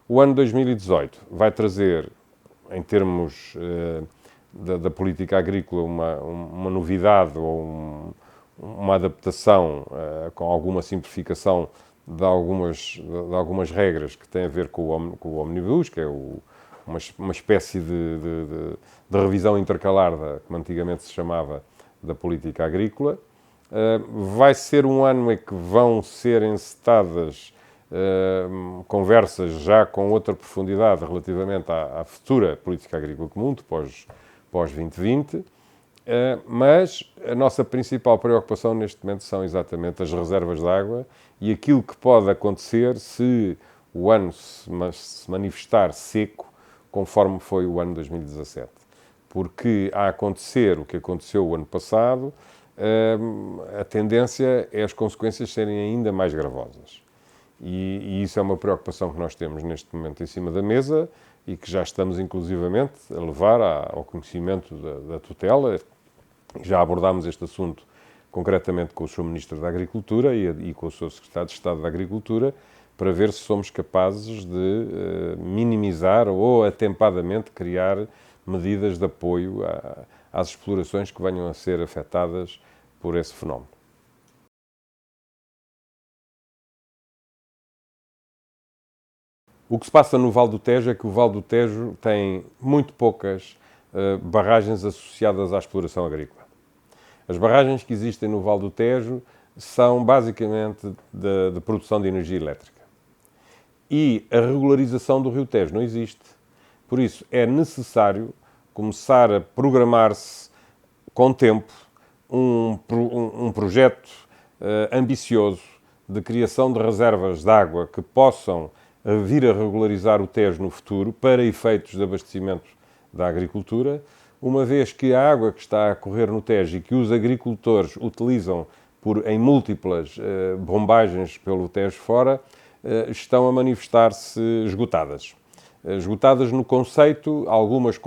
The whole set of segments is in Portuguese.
O ano 2018 vai trazer, em termos da política agrícola, uma novidade ou uma adaptação com alguma simplificação de algumas regras que têm a ver com o Omnibus, que é uma espécie de revisão intercalar, como antigamente se chamava, da política agrícola. Vai ser um ano em que vão ser encetadas conversas já com outra profundidade relativamente à futura política agrícola comum, depois pós-2020, mas a nossa principal preocupação neste momento são exatamente as reservas de água e aquilo que pode acontecer se o ano se manifestar seco, conforme foi o ano 2017. Porque a acontecer o que aconteceu o ano passado, a tendência é as consequências serem ainda mais gravosas. E isso é uma preocupação que nós temos neste momento em cima da mesa e que já estamos inclusivamente a levar ao conhecimento da tutela. Já abordámos este assunto concretamente com o Sr. Ministro da Agricultura e com o Sr. Secretário de Estado da Agricultura para ver se somos capazes de minimizar ou atempadamente criar medidas de apoio às explorações que venham a ser afetadas por esse fenómeno. O que se passa no Vale do Tejo é que o Vale do Tejo tem muito poucas barragens associadas à exploração agrícola. As barragens que existem no Vale do Tejo são basicamente de produção de energia elétrica. E a regularização do Rio Tejo não existe. Por isso, é necessário começar a programar-se com tempo um projeto ambicioso de criação de reservas de água que possam vir a regularizar o Tejo no futuro para efeitos de abastecimento da agricultura, uma vez que a água que está a correr no Tejo e que os agricultores utilizam em múltiplas bombagens pelo Tejo fora, estão a manifestar-se esgotadas. Esgotadas no conceito, algumas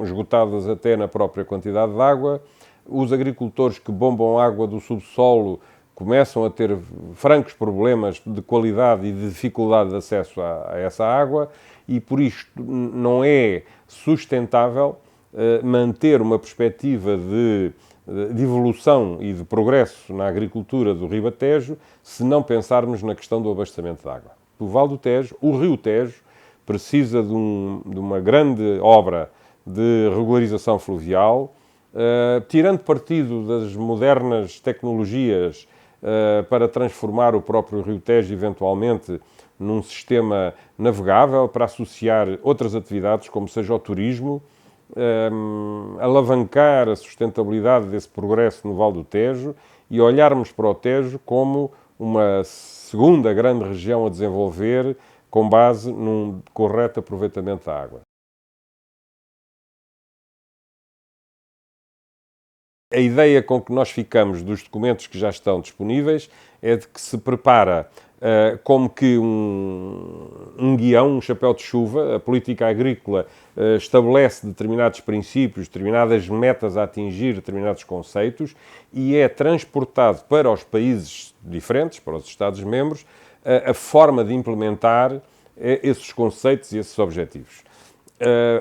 esgotadas até na própria quantidade de água. Os agricultores que bombam água do subsolo começam a ter francos problemas de qualidade e de dificuldade de acesso a essa água e, por isto, não é sustentável manter uma perspectiva de evolução e de progresso na agricultura do Ribatejo se não pensarmos na questão do abastecimento de água. O Vale do Tejo, o Rio Tejo, precisa de uma grande obra de regularização fluvial, tirando partido das modernas tecnologias para transformar o próprio Rio Tejo, eventualmente, num sistema navegável para associar outras atividades, como seja o turismo, alavancar a sustentabilidade desse progresso no Vale do Tejo e olharmos para o Tejo como uma segunda grande região a desenvolver com base num correto aproveitamento da água. A ideia com que nós ficamos dos documentos que já estão disponíveis é de que se prepara como que um guião, um chapéu de chuva. A política agrícola estabelece determinados princípios, determinadas metas a atingir, determinados conceitos, e é transportado para os países diferentes, para os Estados-membros, a forma de implementar esses conceitos e esses objetivos.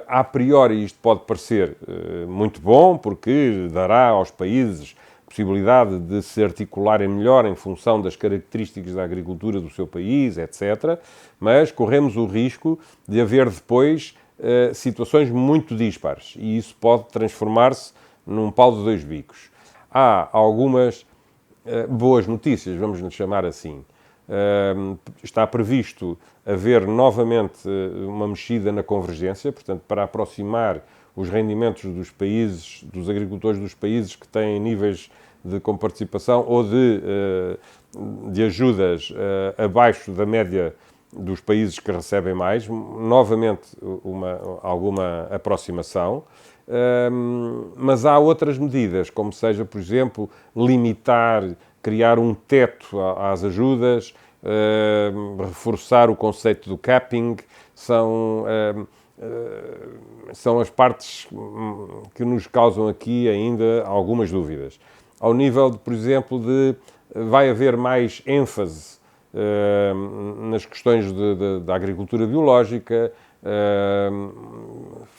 A priori isto pode parecer muito bom, porque dará aos países possibilidade de se articularem melhor em função das características da agricultura do seu país, etc. Mas corremos o risco de haver depois situações muito dispares e isso pode transformar-se num pau de dois bicos. Há algumas boas notícias, vamos nos chamar assim. Está previsto haver novamente uma mexida na convergência, portanto, para aproximar os rendimentos dos países, dos agricultores dos países que têm níveis de comparticipação ou de ajudas abaixo da média dos países que recebem mais, novamente alguma aproximação. Mas há outras medidas, como seja, por exemplo, criar um teto às ajudas, reforçar o conceito do capping, são as partes que nos causam aqui ainda algumas dúvidas. Ao nível, por exemplo, vai haver mais ênfase nas questões da agricultura biológica,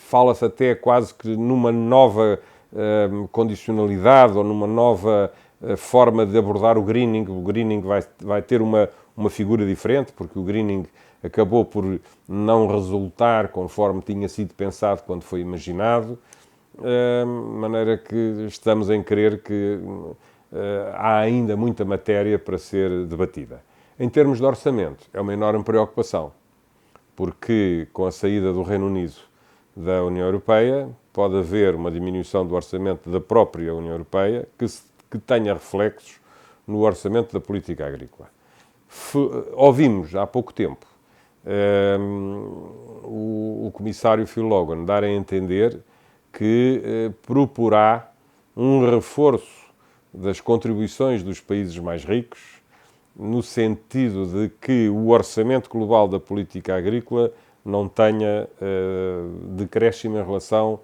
fala-se até quase que numa nova condicionalidade ou numa nova forma de abordar o greening. O greening vai ter uma figura diferente, porque o greening acabou por não resultar conforme tinha sido pensado quando foi imaginado, de maneira que estamos em crer que há ainda muita matéria para ser debatida. Em termos de orçamento, é uma enorme preocupação, porque com a saída do Reino Unido da União Europeia pode haver uma diminuição do orçamento da própria União Europeia que tenha reflexos no orçamento da política agrícola. Ouvimos há pouco tempo o comissário Phil Hogan dar a entender que proporá um reforço das contribuições dos países mais ricos, no sentido de que o orçamento global da política agrícola não tenha decréscimo em relação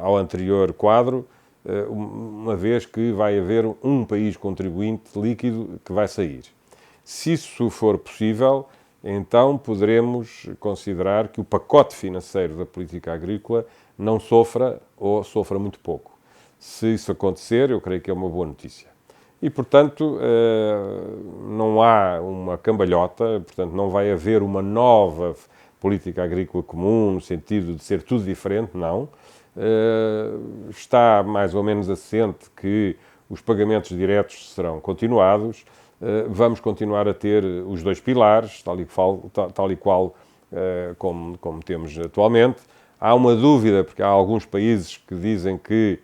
ao anterior quadro, uma vez que vai haver um país contribuinte líquido que vai sair. Se isso for possível, então poderemos considerar que o pacote financeiro da política agrícola não sofra ou sofra muito pouco. Se isso acontecer, eu creio que é uma boa notícia. E, portanto, não há uma cambalhota, portanto, não vai haver uma nova política agrícola comum, no sentido de ser tudo diferente, não. Está mais ou menos assente que os pagamentos diretos serão continuados, vamos continuar a ter os dois pilares, tal e qual como temos atualmente. Há uma dúvida, porque há alguns países que dizem que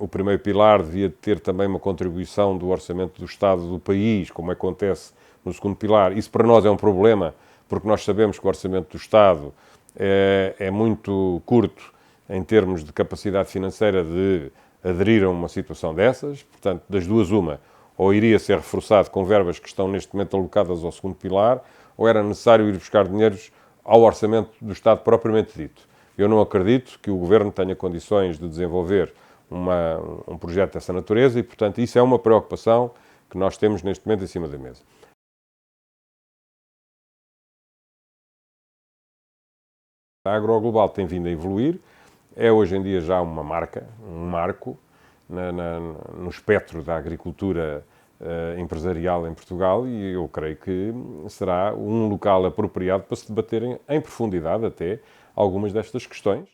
o primeiro pilar devia ter também uma contribuição do orçamento do Estado do país, como acontece no segundo pilar. Isso para nós é um problema, porque nós sabemos que o orçamento do Estado é muito curto em termos de capacidade financeira de aderir a uma situação dessas. Portanto, das duas, uma, ou iria ser reforçado com verbas que estão neste momento alocadas ao segundo pilar, ou era necessário ir buscar dinheiros ao orçamento do Estado propriamente dito. Eu não acredito que o Governo tenha condições de desenvolver um projeto dessa natureza e, portanto, isso é uma preocupação que nós temos neste momento em cima da mesa. A agroglobal tem vindo a evoluir, é hoje em dia já uma marca, um marco no espectro da agricultura empresarial em Portugal, e eu creio que será um local apropriado para se debaterem em profundidade até algumas destas questões.